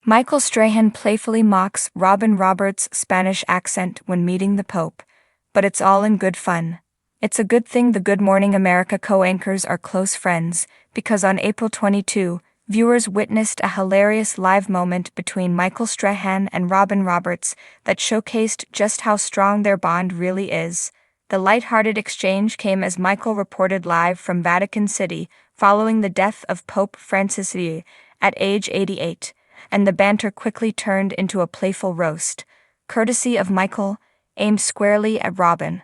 Michael Strahan playfully mocks Robin Roberts' Spanish accent when meeting the Pope, but it's all in good fun. It's a good thing the Good Morning America co-anchors are close friends, because on April 22, viewers witnessed a hilarious live moment between Michael Strahan and Robin Roberts that showcased just how strong their bond really is. The lighthearted exchange came as Michael reported live from Vatican City following the death of Pope Francis at age 88, and the banter quickly turned into a playful roast, courtesy of Michael, aimed squarely at Robin.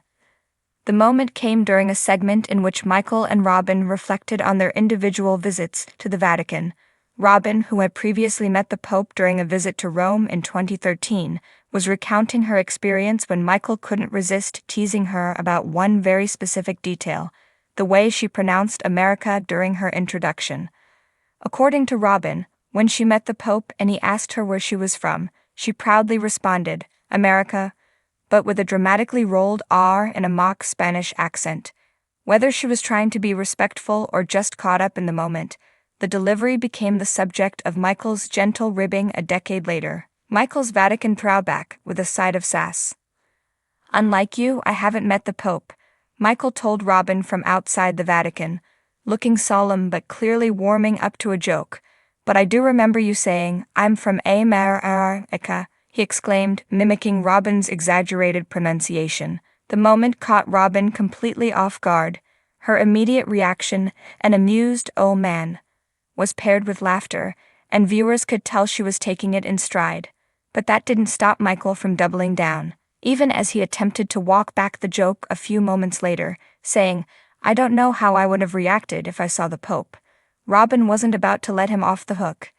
The moment came during a segment in which Michael and Robin reflected on their individual visits to the Vatican. Robin, who had previously met the Pope during a visit to Rome in 2013, was recounting her experience when Michael couldn't resist teasing her about one very specific detail: the way she pronounced America during her introduction. According to Robin, when she met the Pope and he asked her where she was from, she proudly responded, "America," but with a dramatically rolled R and a mock Spanish accent. Whether she was trying to be respectful or just caught up in the moment, the delivery became the subject of Michael's gentle ribbing a decade later. Michael's Vatican throwback with a side of sass. "Unlike you, I haven't met the Pope," Michael told Robin from outside the Vatican, looking solemn but clearly warming up to a joke. "But I do remember you saying, 'I'm from America,'" he exclaimed, mimicking Robin's exaggerated pronunciation. The moment caught Robin completely off guard. Her immediate reaction, an amused "oh man," was paired with laughter, and viewers could tell she was taking it in stride. But that didn't stop Michael from doubling down, even as he attempted to walk back the joke a few moments later, saying, "I don't know how I would have reacted if I saw the Pope." Robin wasn't about to let him off the hook.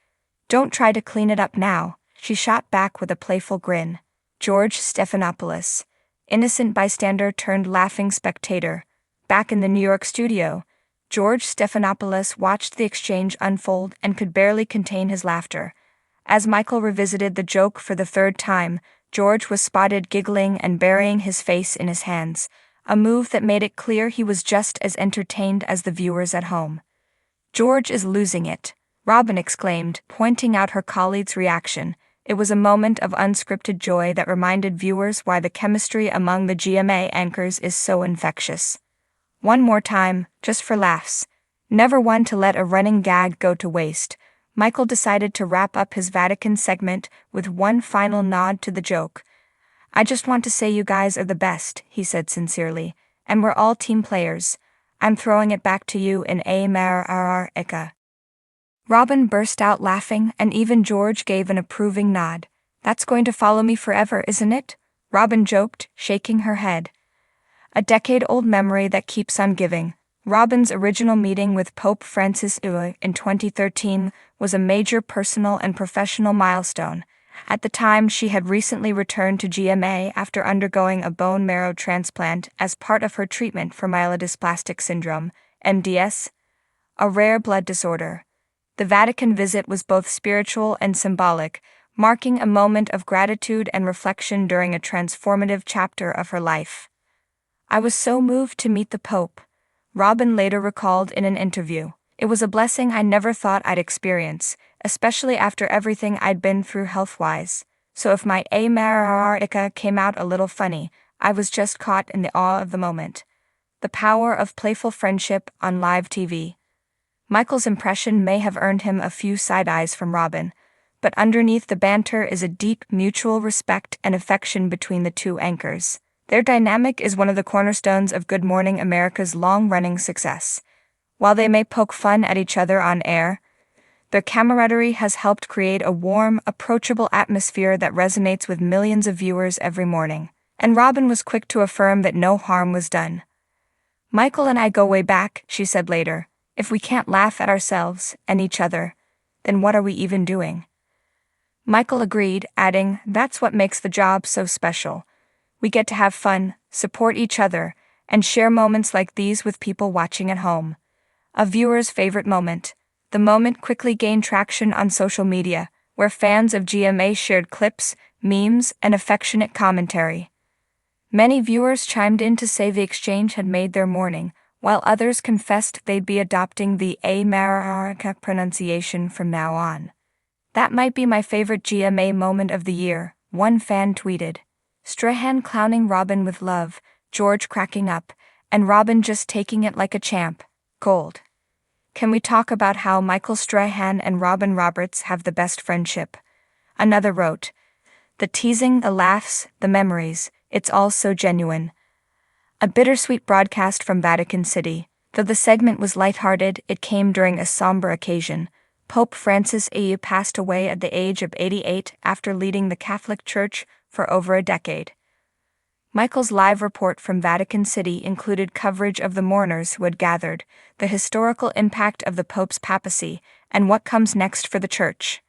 "Don't try to clean it up now," she shot back with a playful grin. George Stephanopoulos, innocent bystander turned laughing spectator. Back in the New York studio, George Stephanopoulos watched the exchange unfold and could barely contain his laughter. As Michael revisited the joke for the third time, George was spotted giggling and burying his face in his hands, a move that made it clear he was just as entertained as the viewers at home. "George is losing it," Robin exclaimed, pointing out her colleague's reaction. It was a moment of unscripted joy that reminded viewers why the chemistry among the GMA anchors is so infectious. One more time, just for laughs. Never one to let a running gag go to waste, Michael decided to wrap up his Vatican segment with one final nod to the joke. "I just want to say you guys are the best," he said sincerely, "and we're all team players. I'm throwing it back to you in America." Robin burst out laughing, and even George gave an approving nod. "That's going to follow me forever, isn't it?" Robin joked, shaking her head. A decade-old memory that keeps on giving. Robin's original meeting with Pope Francis in 2013 was a major personal and professional milestone. At the time, she had recently returned to GMA after undergoing a bone marrow transplant as part of her treatment for myelodysplastic syndrome, MDS, a rare blood disorder. The Vatican visit was both spiritual and symbolic, marking a moment of gratitude and reflection during a transformative chapter of her life. "I was so moved to meet the Pope," Robin later recalled in an interview. "It was a blessing I never thought I'd experience, especially after everything I'd been through health-wise. So if my America came out a little funny, I was just caught in the awe of the moment." The power of playful friendship on live TV. Michael's impression may have earned him a few side-eyes from Robin, but underneath the banter is a deep mutual respect and affection between the two anchors. Their dynamic is one of the cornerstones of Good Morning America's long-running success. While they may poke fun at each other on air, their camaraderie has helped create a warm, approachable atmosphere that resonates with millions of viewers every morning. And Robin was quick to affirm that no harm was done. "Michael and I go way back," she said later. "If we can't laugh at ourselves and each other, then what are we even doing?" Michael agreed, adding, "That's what makes the job so special. We get to have fun, support each other, and share moments like these with people watching at home." A viewer's favorite moment. The moment quickly gained traction on social media, where fans of GMA shared clips, memes, and affectionate commentary. Many viewers chimed in to say the exchange had made their morning, while others confessed they'd be adopting the America pronunciation from now on. That might be my favorite GMA moment of the year, one fan tweeted. Strahan clowning Robin with love, George cracking up, and Robin just taking it like a champ. Gold. Can we talk about how Michael Strahan and Robin Roberts have the best friendship? Another wrote, the teasing, the laughs, the memories, it's all so genuine. A bittersweet broadcast from Vatican City. Though the segment was lighthearted, it came during a somber occasion. Pope Francis passed away at the age of 88 after leading the Catholic Church for over a decade. Michael's live report from Vatican City included coverage of the mourners who had gathered, the historical impact of the Pope's papacy, and what comes next for the Church.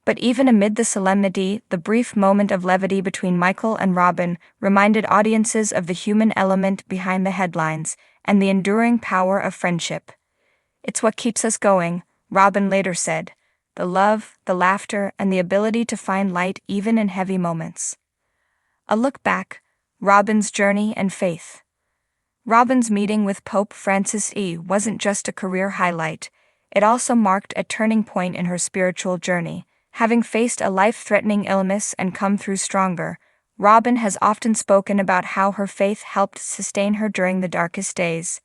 But even amid the solemnity, the brief moment of levity between Michael and Robin reminded audiences of the human element behind the headlines and the enduring power of friendship. It's what keeps us going, Robin later said. The love, the laughter, and the ability to find light even in heavy moments. A look back, Robin's journey and faith. Robin's meeting with Pope Francis wasn't just a career highlight, it also marked a turning point in her spiritual journey. Having faced a life-threatening illness and come through stronger, Robin has often spoken about how her faith helped sustain her during the darkest days.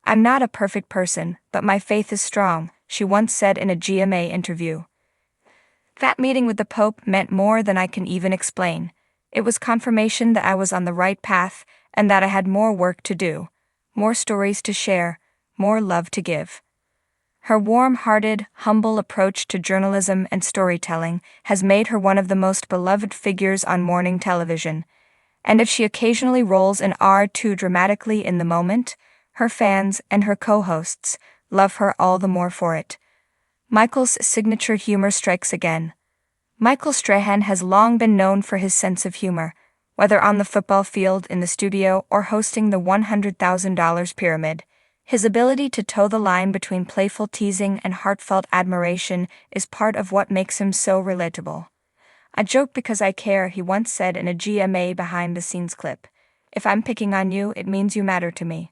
I'm not a perfect person, but my faith is strong, she once said in a GMA interview. That meeting with the Pope meant more than I can even explain. It was confirmation that I was on the right path and that I had more work to do, more stories to share, more love to give. Her warm-hearted, humble approach to journalism and storytelling has made her one of the most beloved figures on morning television. And if she occasionally rolls an R too dramatically in the moment, her fans and her co-hosts love her all the more for it. Michael's signature humor strikes again. Michael Strahan has long been known for his sense of humor, whether on the football field, in the studio, or hosting the $100,000 pyramid. His ability to toe the line between playful teasing and heartfelt admiration is part of what makes him so relatable. I joke because I care, he once said in a GMA behind-the-scenes clip. If I'm picking on you, it means you matter to me.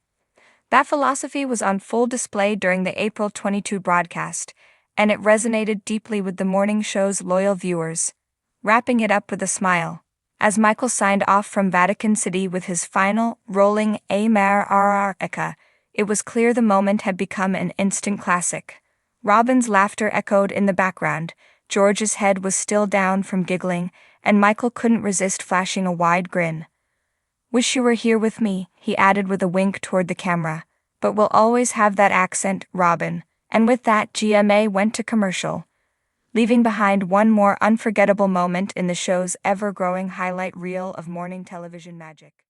That philosophy was on full display during the April 22 broadcast, and it resonated deeply with the morning show's loyal viewers. Wrapping it up with a smile, as Michael signed off from Vatican City with his final, rolling America, it was clear the moment had become an instant classic. Robin's laughter echoed in the background, George's head was still down from giggling, and Michael couldn't resist flashing a wide grin. Wish you were here with me, he added with a wink toward the camera. But we'll always have that accent, Robin. And with that, GMA went to commercial, leaving behind one more unforgettable moment in the show's ever-growing highlight reel of morning television magic.